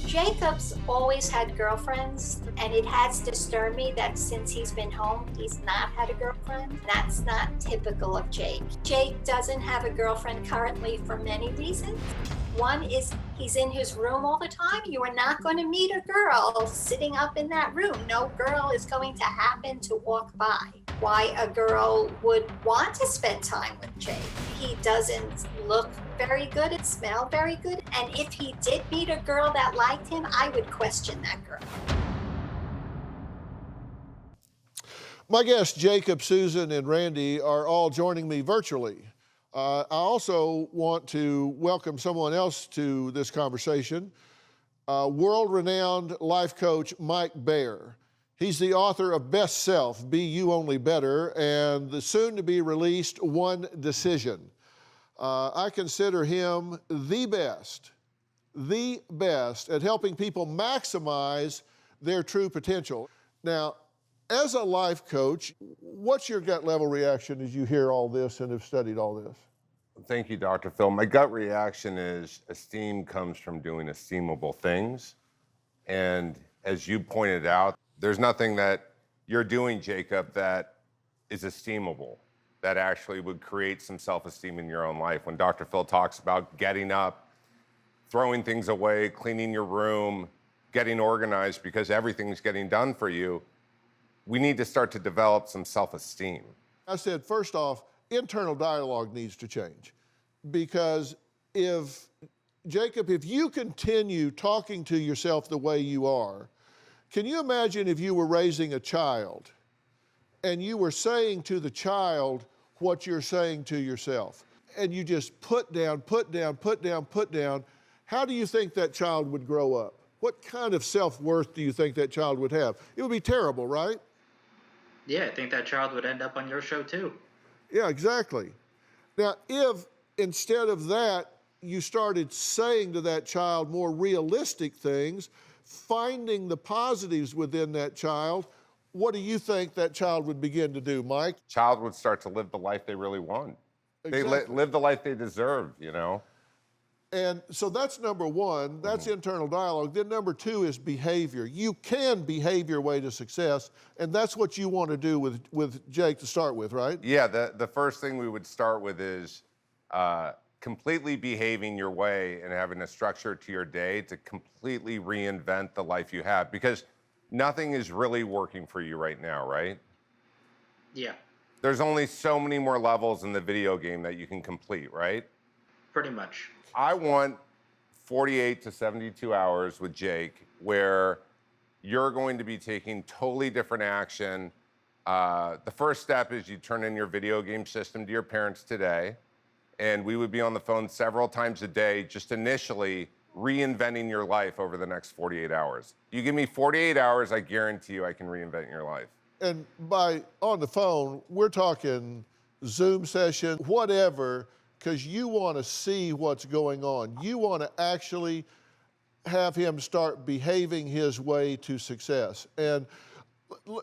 Jacob's always had girlfriends, and it has disturbed me that since he's been home, he's not had a girlfriend. That's not typical of Jake. Jake doesn't have a girlfriend currently for many reasons. One is he's in his room all the time. You are not going to meet a girl sitting up in that room. No girl is going to happen to walk by. Why a girl would want to spend time with Jake. He doesn't look very good and smell very good. And if he did meet a girl that liked him, I would question that girl. My guests, Jacob, Susan, and Randy, are all joining me virtually. I also want to welcome someone else to this conversation, world-renowned life coach Mike Bayer. He's the author of Best Self, Be You Only Better, and the soon-to-be-released One Decision. I consider him the best at helping people maximize their true potential. Now, as a life coach, what's your gut level reaction as you hear all this and have studied all this? Thank you, Dr. Phil. My gut reaction is esteem comes from doing esteemable things. And as you pointed out, there's nothing that you're doing, Jacob, that is esteemable, that actually would create some self-esteem in your own life. When Dr. Phil talks about getting up, throwing things away, cleaning your room, getting organized because everything's getting done for you, we need to start to develop some self-esteem. I said, first off, internal dialogue needs to change. Because Jacob, if you continue talking to yourself the way you are, can you imagine if you were raising a child and you were saying to the child what you're saying to yourself, and you just put down, how do you think that child would grow up? What kind of self-worth do you think that child would have? It would be terrible, right? Yeah, I think that child would end up on your show too. Yeah, exactly. Now, if instead of that, you started saying to that child more realistic things, finding the positives within that child, what do you think that child would begin to do, Mike? Child would start to live the life they really want. Exactly. They live the life they deserve, you know? And so that's number one, that's internal dialogue. Then number two is behavior. You can behave your way to success, and that's what you want to do with Jake to start with, right? Yeah, the first thing we would start with is completely behaving your way and having a structure to your day to completely reinvent the life you have, because nothing is really working for you right now, right? Yeah, There's only so many more levels in the video game that you can complete, right? pretty much. I want 48 to 72 hours with Jake where you're going to be taking totally different action. The first step is you turn in your video game system to your parents today, and we would be on the phone several times a day, just initially reinventing your life over the next 48 hours. You give me 48 hours, I guarantee you I can reinvent your life. And by on the phone, we're talking Zoom session, whatever, because you want to see what's going on. You want to actually have him start behaving his way to success. And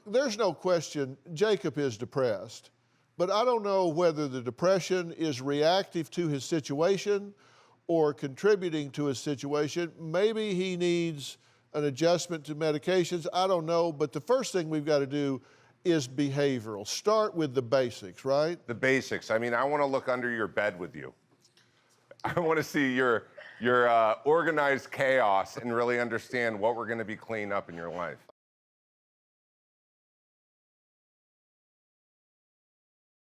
there's no question, Jacob is depressed. But I don't know whether the depression is reactive to his situation or contributing to his situation. Maybe he needs an adjustment to medications. I don't know. But the first thing we've got to do is behavioral. Start with the basics, right? The basics. I mean, I want to look under your bed with you. I want to see your organized chaos and really understand what we're going to be cleaning up in your life.